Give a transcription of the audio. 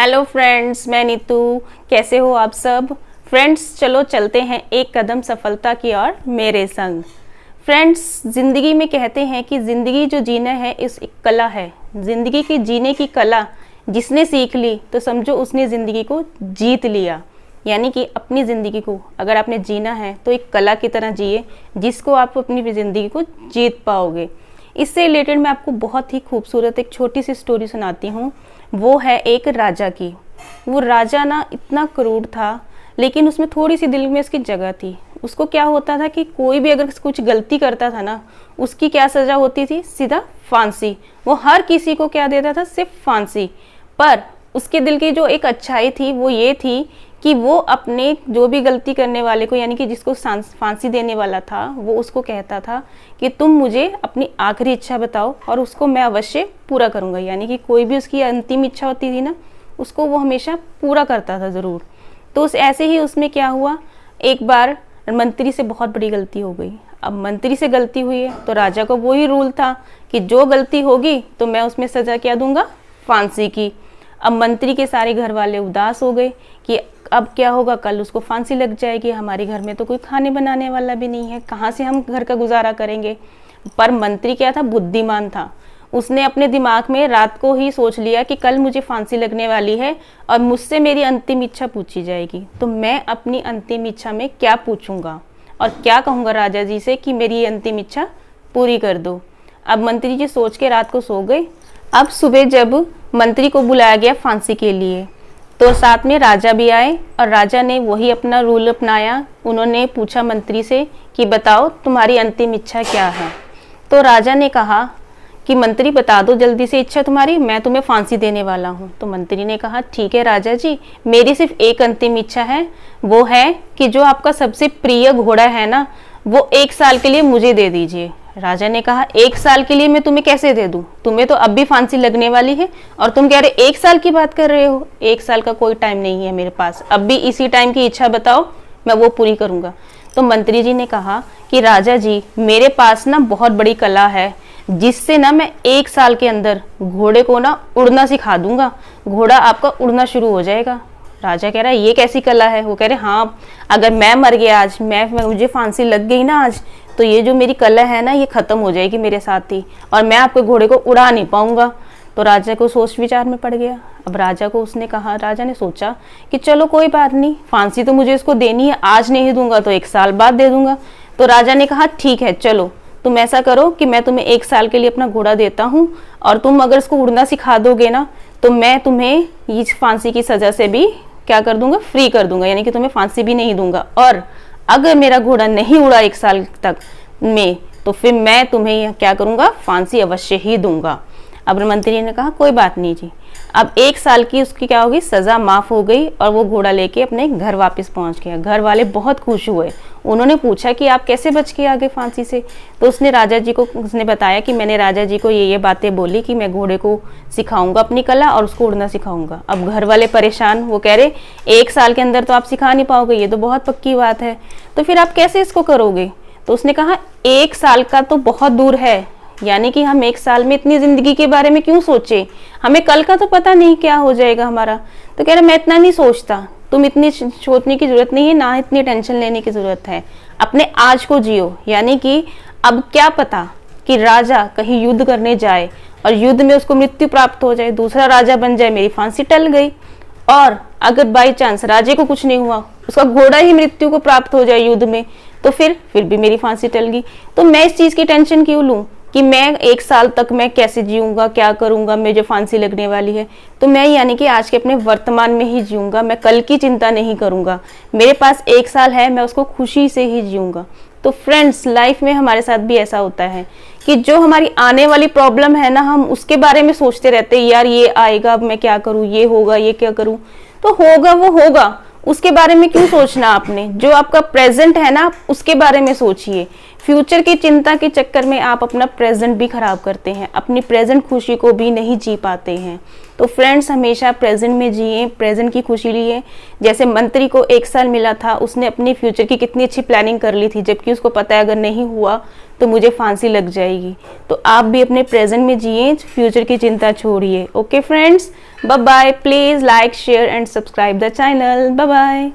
Hello friends, मैं नीतू। कैसे हो आप सब? फ्रेंड्स चलो चलते हैं एक कदम सफलता की ओर मेरे संग। फ्रेंड्स, ज़िंदगी में कहते हैं कि ज़िंदगी जो जीना है इस एक कला है। ज़िंदगी की जीने की कला जिसने सीख ली तो समझो उसने ज़िंदगी को जीत लिया। यानी कि अपनी ज़िंदगी को अगर आपने जीना है तो एक कला की तरह जिए जिसको आप अपनी ज़िंदगी को जीत पाओगे। इससे रिलेटेड मैं आपको बहुत ही खूबसूरत एक छोटी सी स्टोरी सुनाती हूँ। वो है एक राजा की। वो राजा ना इतना क्रूर था, लेकिन उसमें थोड़ी सी दिल में उसकी जगह थी। उसको क्या होता था कि कोई भी अगर कुछ गलती करता था ना, उसकी क्या सज़ा होती थी? सीधा फांसी। वो हर किसी को क्या देता था? सिर्फ फांसी। पर उसके दिल की जो एक अच्छाई थी वो ये थी कि वो अपने जो भी गलती करने वाले को, यानी कि जिसको फांसी देने वाला था, वो उसको कहता था कि तुम मुझे अपनी आखिरी इच्छा बताओ और उसको मैं अवश्य पूरा करूँगा। यानी कि कोई भी उसकी अंतिम इच्छा होती थी ना, उसको वो हमेशा पूरा करता था ज़रूर। तो ऐसे ही उसमें क्या हुआ, एक बार मंत्री से बहुत बड़ी गलती हो गई। अब मंत्री से गलती हुई है तो राजा को वही रूल था कि जो गलती होगी तो मैं उसमें सज़ा क्या दूंगा? फांसी की। अब मंत्री के सारे घर वाले उदास हो गए कि अब क्या होगा, कल उसको फांसी लग जाएगी, हमारे घर में तो कोई खाने बनाने वाला भी नहीं है, कहाँ से हम घर का गुजारा करेंगे। पर मंत्री क्या था? बुद्धिमान था। उसने अपने दिमाग में रात को ही सोच लिया कि कल मुझे फांसी लगने वाली है और मुझसे मेरी अंतिम इच्छा पूछी जाएगी, तो मैं अपनी अंतिम इच्छा में क्या पूछूंगा और क्या कहूँगा राजा जी से कि मेरी अंतिम इच्छा पूरी कर दो। अब मंत्री जी सोच के रात को सो गए। अब सुबह जब मंत्री को बुलाया गया फांसी के लिए तो साथ में राजा भी आए और राजा ने वही अपना रूल अपनाया। उन्होंने पूछा मंत्री से कि बताओ तुम्हारी अंतिम इच्छा क्या है। तो राजा ने कहा कि मंत्री बता दो जल्दी से इच्छा तुम्हारी, मैं तुम्हें फांसी देने वाला हूँ। तो मंत्री ने कहा ठीक है राजा जी, मेरी सिर्फ एक अंतिम इच्छा है, वो है कि जो आपका सबसे प्रिय घोड़ा है ना, वो 1 साल के लिए मुझे दे दीजिए। राजा ने कहा 1 साल के लिए मैं तुम्हें कैसे दे दूं? तुम्हें तो अब भी फांसी लगने वाली है और तुम कह रहे 1 साल की बात कर रहे हो। 1 साल का कोई टाइम नहीं है मेरे पास, अब भी इसी टाइम की इच्छा बताओ, मैं वो पूरी करूंगा। तो मंत्री जी ने कहा कि राजा जी, मेरे पास ना बहुत बड़ी कला है जिससे ना मैं 1 साल के अंदर घोड़े को ना उड़ना सिखा दूंगा, घोड़ा आपका उड़ना शुरू हो जाएगा। राजा कह रहा है ये कैसी कला है? वो कह रहे हाँ, अगर मैं मर गया आज, मुझे फांसी लग गई ना आज, तो ये जो मेरी कला है ना ये खत्म हो जाएगी मेरे साथ ही और मैं आपके घोड़े को उड़ा नहीं पाऊंगा। तो राजा को सोच विचार में पड़ गया। अब राजा ने सोचा कि चलो कोई बात नहीं, फांसी तो मुझे इसको देनी है, आज नहीं दूंगा तो 1 साल बाद दे दूंगा। तो राजा ने कहा ठीक है, चलो तुम ऐसा करो कि मैं तुम्हें 1 साल के लिए अपना घोड़ा देता हूँ और तुम अगर इसको उड़ना सिखा दोगे ना तो मैं तुम्हें इस फांसी की सजा से भी क्या कर दूंगा? फ्री कर दूंगा, यानी कि तुम्हें फांसी भी नहीं दूंगा। और अगर मेरा घोड़ा नहीं उड़ा 1 साल तक में तो फिर मैं तुम्हें क्या करूंगा? फांसी अवश्य ही दूंगा। अब मंत्री ने कहा कोई बात नहीं जी। अब 1 साल की उसकी क्या होगी? सजा माफ हो गई और वो घोड़ा लेके अपने घर वापस पहुंच गया। घर वाले बहुत खुश हुए। उन्होंने पूछा कि आप कैसे बच के आ गए फांसी से? तो उसने बताया कि मैंने राजा जी को ये बातें बोली कि मैं घोड़े को सिखाऊंगा अपनी कला और उसको उड़ना सिखाऊंगा। अब घर वाले परेशान, वो कह रहे 1 साल के अंदर तो आप सिखा नहीं पाओगे, ये तो बहुत पक्की बात है, तो फिर आप कैसे इसको करोगे? तो उसने कहा 1 साल का तो बहुत दूर है, यानी कि हम 1 साल में इतनी जिंदगी के बारे में क्यों सोचे, हमें कल का तो पता नहीं क्या हो जाएगा हमारा। तो कह रहा मैं इतना नहीं सोचता, तुम इतनी सोचने की जरूरत नहीं है, ना इतनी टेंशन लेने की जरूरत है, अपने आज को जियो। यानी कि अब क्या पता कि राजा कहीं युद्ध करने जाए और युद्ध में उसको मृत्यु प्राप्त हो जाए, दूसरा राजा बन जाए, मेरी फांसी टल गई। और अगर बाई चांस राजे को कुछ नहीं हुआ, उसका घोड़ा ही मृत्यु को प्राप्त हो जाए युद्ध में, तो फिर भी मेरी फांसी टल गई। तो मैं इस चीज की टेंशन क्यों लूं कि मैं 1 साल तक मैं कैसे जीऊंगा, क्या करूंगा, मुझे फांसी लगने वाली है। तो मैं यानी कि आज के अपने वर्तमान में ही जीऊंगा, मैं कल की चिंता नहीं करूंगा। मेरे पास 1 साल है, मैं उसको खुशी से ही जीऊंगा। तो फ्रेंड्स, लाइफ में हमारे साथ भी ऐसा होता है कि जो हमारी आने वाली प्रॉब्लम है ना, हम उसके बारे में सोचते रहते हैं, यार ये आएगा, अब मैं क्या करूं, ये होगा, ये क्या करूं। तो होगा वो होगा, उसके बारे में क्यों सोचना आपने? जो आपका प्रेजेंट है ना, उसके बारे में सोचिए। फ्यूचर की चिंता के चक्कर में आप अपना प्रेजेंट भी खराब करते हैं, अपनी प्रेजेंट खुशी को भी नहीं जी पाते हैं। तो फ्रेंड्स, हमेशा प्रेजेंट में जिए, प्रेजेंट की खुशी लिए। जैसे मंत्री को 1 साल मिला था, उसने अपनी फ्यूचर की कितनी अच्छी प्लानिंग कर ली थी, जबकि उसको पता है अगर नहीं हुआ तो मुझे फांसी लग जाएगी। तो आप भी अपने प्रेजेंट में जिए, फ्यूचर की चिंता छोड़िए। Okay friends, bye bye. Please like, share and subscribe the channel. Bye bye.